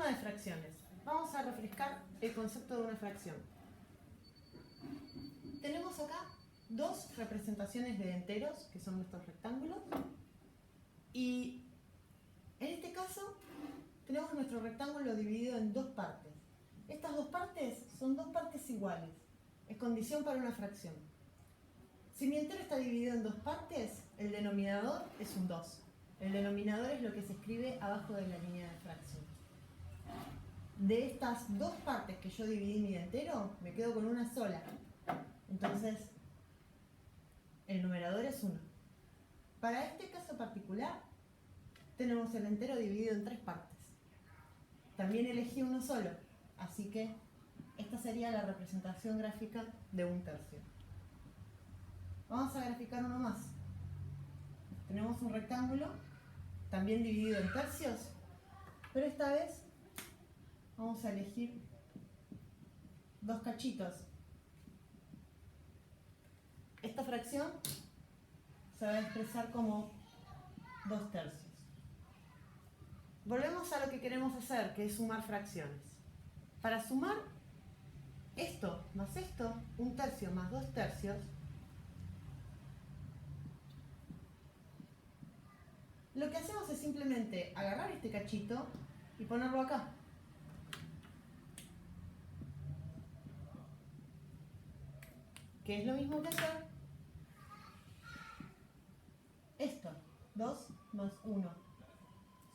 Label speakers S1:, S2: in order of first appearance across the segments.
S1: Suma de fracciones. Vamos a refrescar el concepto de una fracción. Tenemos acá dos representaciones de enteros, que son nuestros rectángulos, y en este caso tenemos nuestro rectángulo dividido en dos partes. Estas dos partes son dos partes iguales, es condición para una fracción. Si mi entero está dividido en dos partes, el denominador es un 2. El denominador es lo que se escribe abajo de la línea de fracción. De estas dos partes que yo dividí mi entero, me quedo con una sola. Entonces, el numerador es 1. Para este caso particular, tenemos el entero dividido en tres partes. También elegí uno solo, así que esta sería la representación gráfica de un tercio. Vamos a graficar uno más. Tenemos un rectángulo, también dividido en tercios, pero esta vez vamos a elegir dos cachitos. Esta fracción se va a expresar como 2 tercios. Volvemos a lo que queremos hacer, que es sumar fracciones. Para sumar esto más esto, 1 tercio más 2 tercios, lo que hacemos es simplemente agarrar este cachito y ponerlo acá. Que es lo mismo que hacer esto, 2 más 1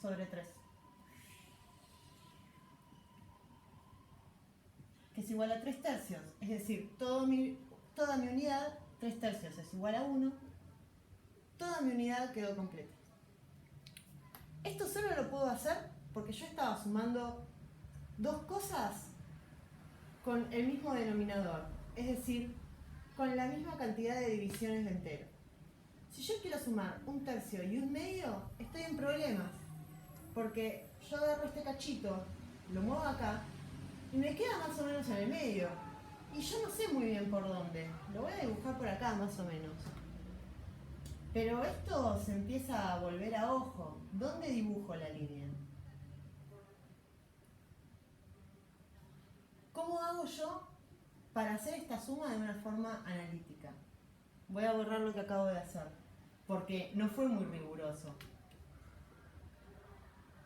S1: sobre 3. Que es igual a 3 tercios. Es decir, toda mi unidad, 3 tercios es igual a 1. Toda mi unidad quedó completa. Esto solo lo puedo hacer porque yo estaba sumando dos cosas con el mismo denominador. Es decir, con la misma cantidad de divisiones de entero. Si yo quiero sumar 1 tercio y 1 medio, estoy en problemas. Porque yo agarro este cachito, lo muevo acá, y me queda más o menos en el medio. Y yo no sé muy bien por dónde. Lo voy a dibujar por acá más o menos. Pero esto se empieza a volver a ojo. ¿Dónde dibujo la línea? ¿Cómo hago yo para hacer esta suma de una forma analítica? Voy a borrar lo que acabo de hacer, porque no fue muy riguroso.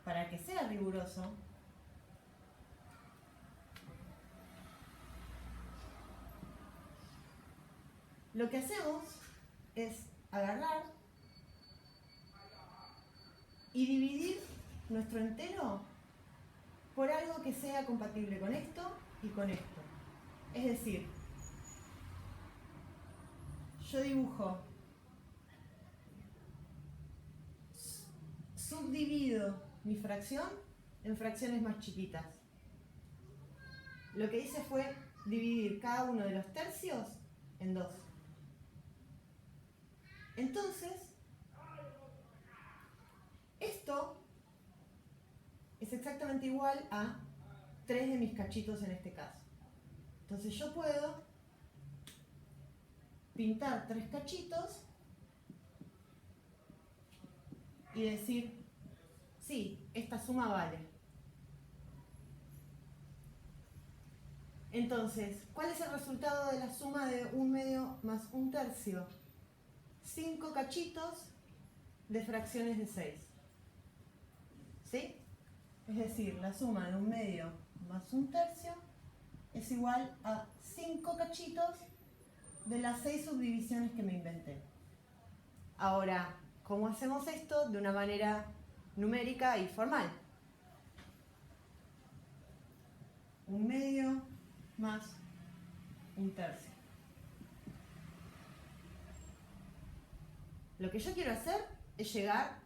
S1: Para que sea riguroso, lo que hacemos es agarrar y dividir nuestro entero por algo que sea compatible con esto y con esto. Es decir, yo dibujo, subdivido mi fracción en fracciones más chiquitas. Lo que hice fue dividir cada uno de los tercios en 2. Entonces, esto es exactamente igual a 3 de mis cachitos en este caso. Entonces yo puedo pintar 3 cachitos y decir, sí, esta suma vale. Entonces, ¿cuál es el resultado de la suma de 1 medio más 1 tercio? 5 cachitos de fracciones de 6. ¿Sí? Es decir, la suma de 1 medio más 1 tercio es igual a 5 cachitos de las 6 subdivisiones que me inventé. Ahora, ¿cómo hacemos esto de una manera numérica y formal? 1 medio más 1 tercio. Lo que yo quiero hacer es llegar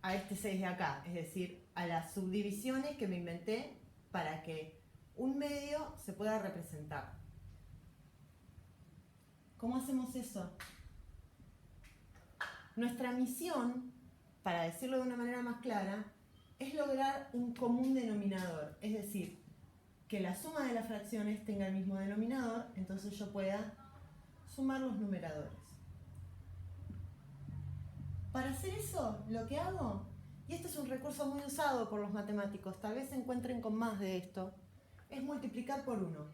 S1: a este 6 de acá, es decir, a las subdivisiones que me inventé para que 1 medio se pueda representar. ¿Cómo hacemos eso? Nuestra misión, para decirlo de una manera más clara, es lograr un común denominador, es decir, que la suma de las fracciones tenga el mismo denominador, entonces yo pueda sumar los numeradores. Para hacer eso, lo que hago y este es un recurso muy usado por los matemáticos, tal vez se encuentren con más de esto, es multiplicar por 1.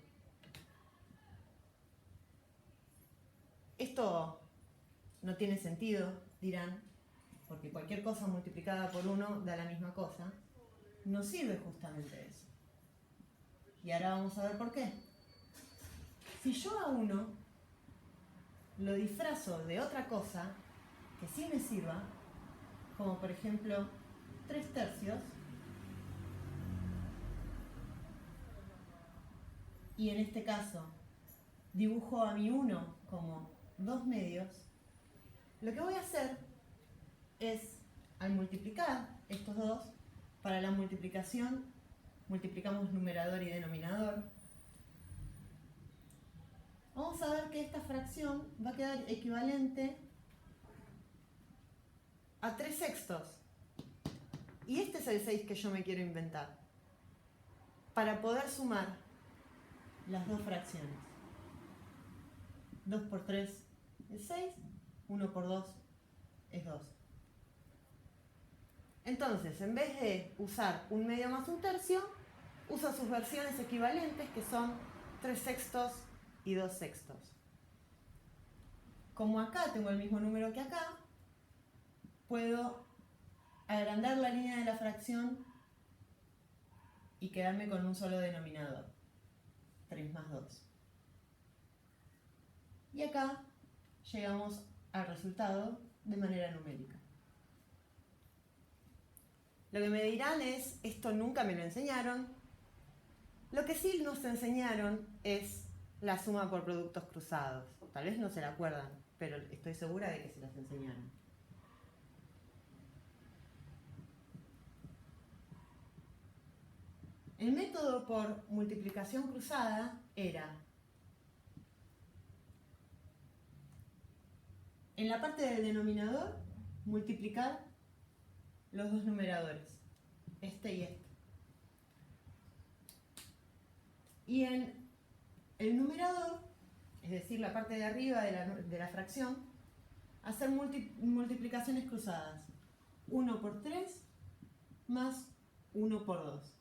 S1: Esto no tiene sentido, dirán, porque cualquier cosa multiplicada por 1 da la misma cosa. Nos sirve justamente eso. Y ahora vamos a ver por qué. Si yo a 1 lo disfrazo de otra cosa que sí me sirva, como por ejemplo 3/3, y en este caso dibujo a mi 1 como 2/2, lo que voy a hacer es, al multiplicar estos dos, para la multiplicación multiplicamos numerador y denominador, vamos a ver que esta fracción va a quedar equivalente a 3/6. Y este es el 6 que yo me quiero inventar, para poder sumar las dos fracciones. 2 por 3 es 6, 1 por 2 es 2. Entonces, en vez de usar 1/2 más 1/3, uso sus versiones equivalentes, que son 3/6 y 2/6. Como acá tengo el mismo número que acá, puedo agrandar la línea de la fracción y quedarme con un solo denominador, 3 más 2. Y acá llegamos al resultado de manera numérica. Lo que me dirán es, esto nunca me lo enseñaron. Lo que sí nos enseñaron es la suma por productos cruzados. Tal vez no se la acuerdan, pero estoy segura de que se las enseñaron. El método por multiplicación cruzada era, en la parte del denominador, multiplicar los dos numeradores, este y este. Y en el numerador, es decir, la parte de arriba de la fracción, hacer multiplicaciones cruzadas. 1 por 3 más 1 por 2.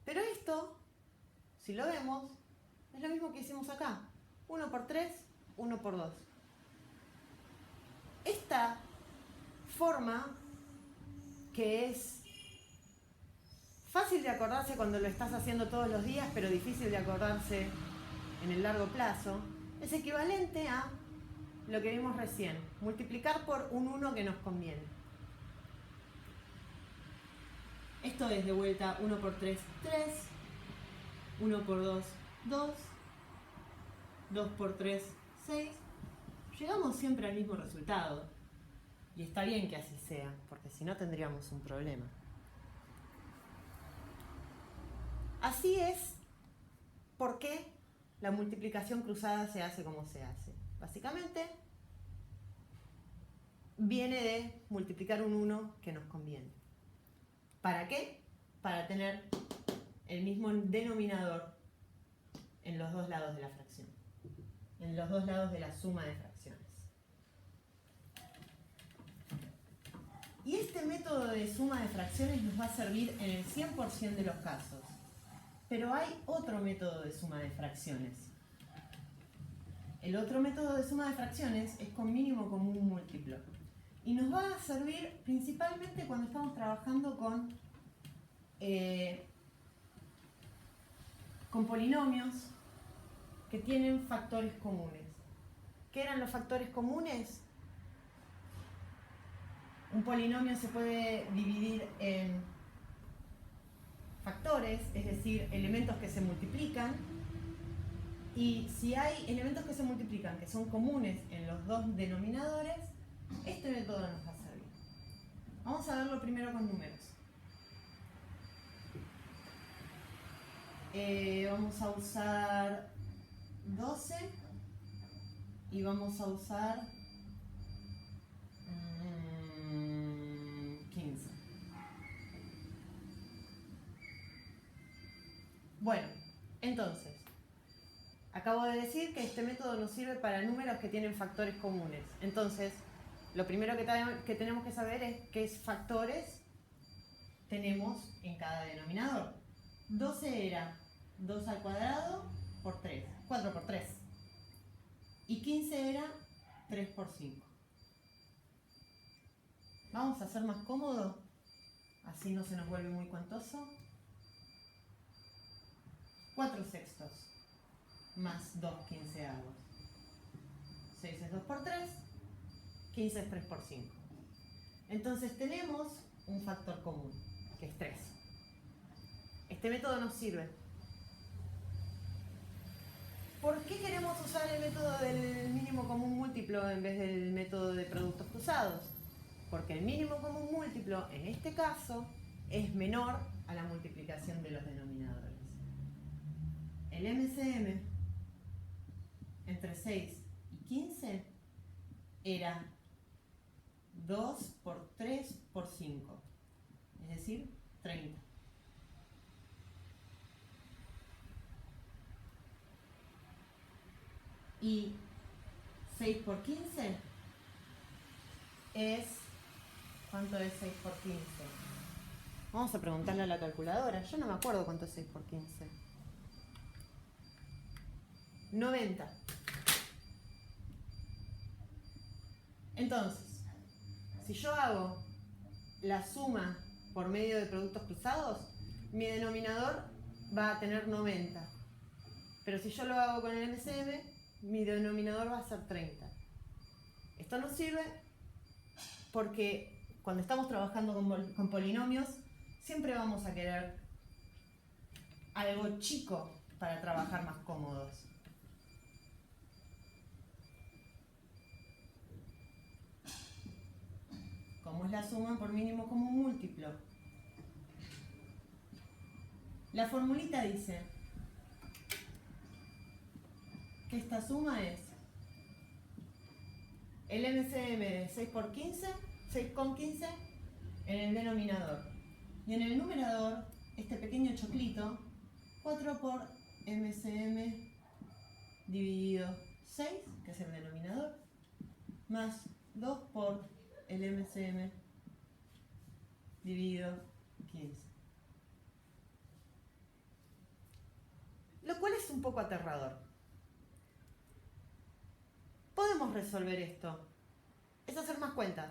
S1: Pero esto, si lo vemos, es lo mismo que hicimos acá. 1 por 3, 1 por 2. Esta forma, que es fácil de acordarse cuando lo estás haciendo todos los días, pero difícil de acordarse en el largo plazo, es equivalente a lo que vimos recién, multiplicar por un 1 que nos conviene. Esto es de vuelta 1 por 3, 3, 1 por 2, 2, 2 por 3, 6. Llegamos siempre al mismo resultado. Y está bien que así sea, porque si no tendríamos un problema. Así es por qué la multiplicación cruzada se hace como se hace. Básicamente, viene de multiplicar un 1 que nos conviene. ¿Para qué? Para tener el mismo denominador en los dos lados de la fracción, en los dos lados de la suma de fracciones. Y este método de suma de fracciones nos va a servir en el 100% de los casos. Pero hay otro método de suma de fracciones. El otro método de suma de fracciones es con mínimo común múltiplo. Y nos va a servir principalmente cuando estamos trabajando con polinomios que tienen factores comunes. ¿Qué eran los factores comunes? Un polinomio se puede dividir en factores, es decir, elementos que se multiplican. Y si hay elementos que se multiplican que son comunes en los dos denominadores, este método nos va a servir. Vamos a verlo primero con números. Vamos a usar 12 y vamos a usar 15. Bueno, entonces, acá acabo de decir que este método nos sirve para números que tienen factores comunes. Entonces, lo primero que tenemos que saber es qué factores tenemos en cada denominador. 12 era 2 al cuadrado por 3, 4 por 3. Y 15 era 3 por 5. Vamos a hacer más cómodo, así no se nos vuelve muy cuentoso. 4 sextos más 2 quinceavos. 6 es 2 por 3, 15 es 3 por 5. Entonces tenemos un factor común, que es 3. Este método nos sirve. ¿Por qué queremos usar el método del mínimo común múltiplo en vez del método de productos cruzados? Porque el mínimo común múltiplo, en este caso, es menor a la multiplicación de los denominadores. El MCM entre 6 y 15 era 2 por 3 por 5, es decir, 30. Y 6 por 15 es... ¿Cuánto es 6 por 15? Vamos a preguntarle a la calculadora. Yo no me acuerdo cuánto es 6 por 15. 90. Entonces, si yo hago la suma por medio de productos cruzados, mi denominador va a tener 90. Pero si yo lo hago con el MCM, mi denominador va a ser 30. Esto nos sirve porque cuando estamos trabajando con polinomios, siempre vamos a querer algo chico para trabajar más cómodos. ¿Cómo es la suma por mínimo común múltiplo? La formulita dice que esta suma es el MCM de 6 por 15, 6 con 15 en el denominador. Y en el numerador, este pequeño choclito, 4 por MCM dividido 6, que es el denominador, más 2 por el MCM dividido 15. Lo cual es un poco aterrador. Podemos resolver esto. Es hacer más cuentas.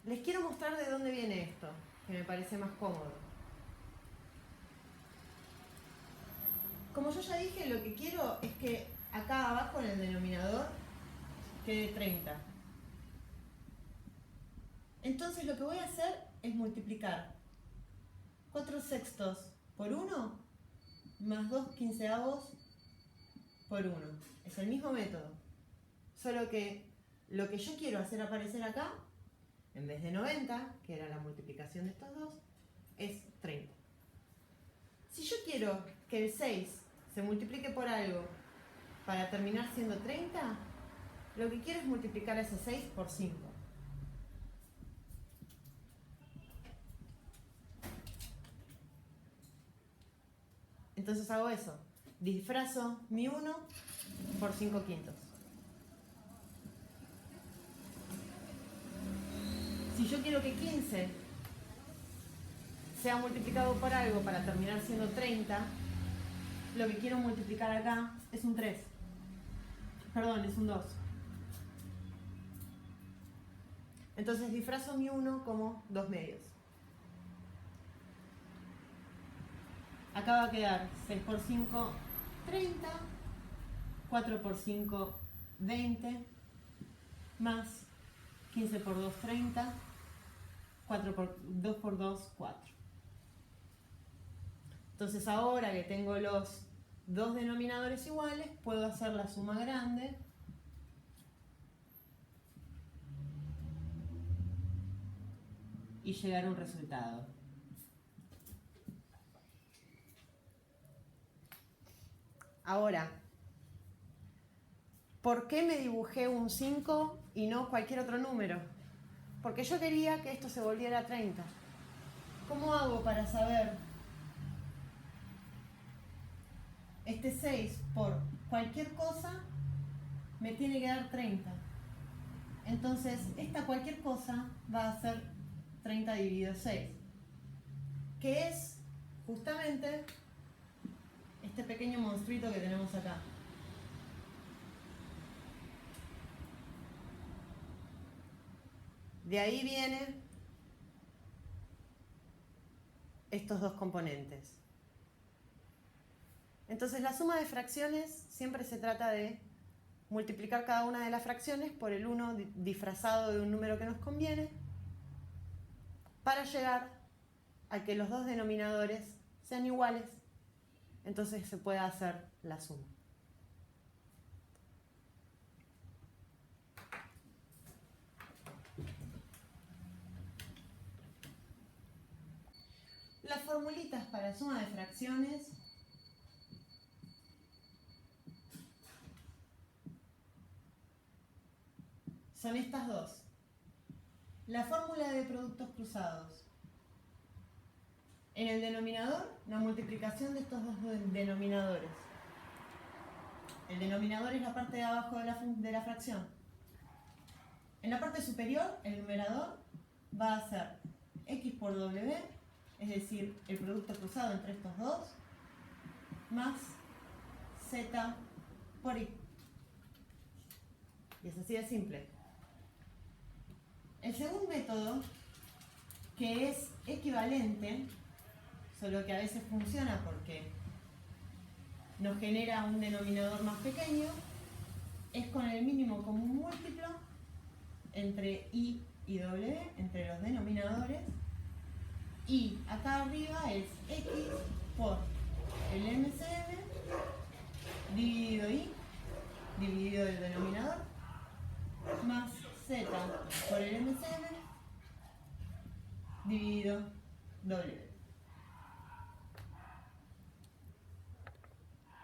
S1: Les quiero mostrar de dónde viene esto, que me parece más cómodo. Como yo ya dije, lo que quiero es que acá abajo en el denominador quede 30. Entonces lo que voy a hacer es multiplicar 4 sextos por 1 más 2 quinceavos por 1. Es el mismo método, solo que lo que yo quiero hacer aparecer acá, en vez de 90, que era la multiplicación de estos dos, es 30. Si yo quiero que el 6 se multiplique por algo para terminar siendo 30, lo que quiero es multiplicar ese 6 por 5. Entonces hago eso. Disfrazo mi 1 por 5 quintos. Si yo quiero que 15 sea multiplicado por algo para terminar siendo 30, lo que quiero multiplicar acá es un 3. Perdón, es un 2. Entonces disfrazo mi 1 como 2 medios. Acá va a quedar 6 por 5, 30, 4 por 5, 20, más 15 por 2, 30, 2 por 2, 4. Entonces ahora que tengo los dos denominadores iguales, puedo hacer la suma grande y llegar a un resultado. Ahora, ¿por qué me dibujé un 5 y no cualquier otro número? Porque yo quería que esto se volviera a 30. ¿Cómo hago para saber este 6 por cualquier cosa me tiene que dar 30. Entonces, esta cualquier cosa va a ser 30 dividido 6, que es justamente este pequeño monstruito que tenemos acá. De ahí vienen estos dos componentes. Entonces, la suma de fracciones siempre se trata de multiplicar cada una de las fracciones por el 1 disfrazado de un número que nos conviene para llegar a que los dos denominadores sean iguales. Entonces se puede hacer la suma. Las formulitas para suma de fracciones son estas dos. La fórmula de productos cruzados. En el denominador, la multiplicación de estos dos denominadores. El denominador es la parte de abajo de la fracción. En la parte superior, el numerador va a ser x por w, es decir, el producto cruzado entre estos dos, más z por y. Y es así de simple. El segundo método, que es equivalente, solo que a veces funciona porque nos genera un denominador más pequeño, es con el mínimo común múltiplo entre i y w, entre los denominadores, y acá arriba es x por el MCM dividido i, dividido el denominador, más z por el MCM dividido w.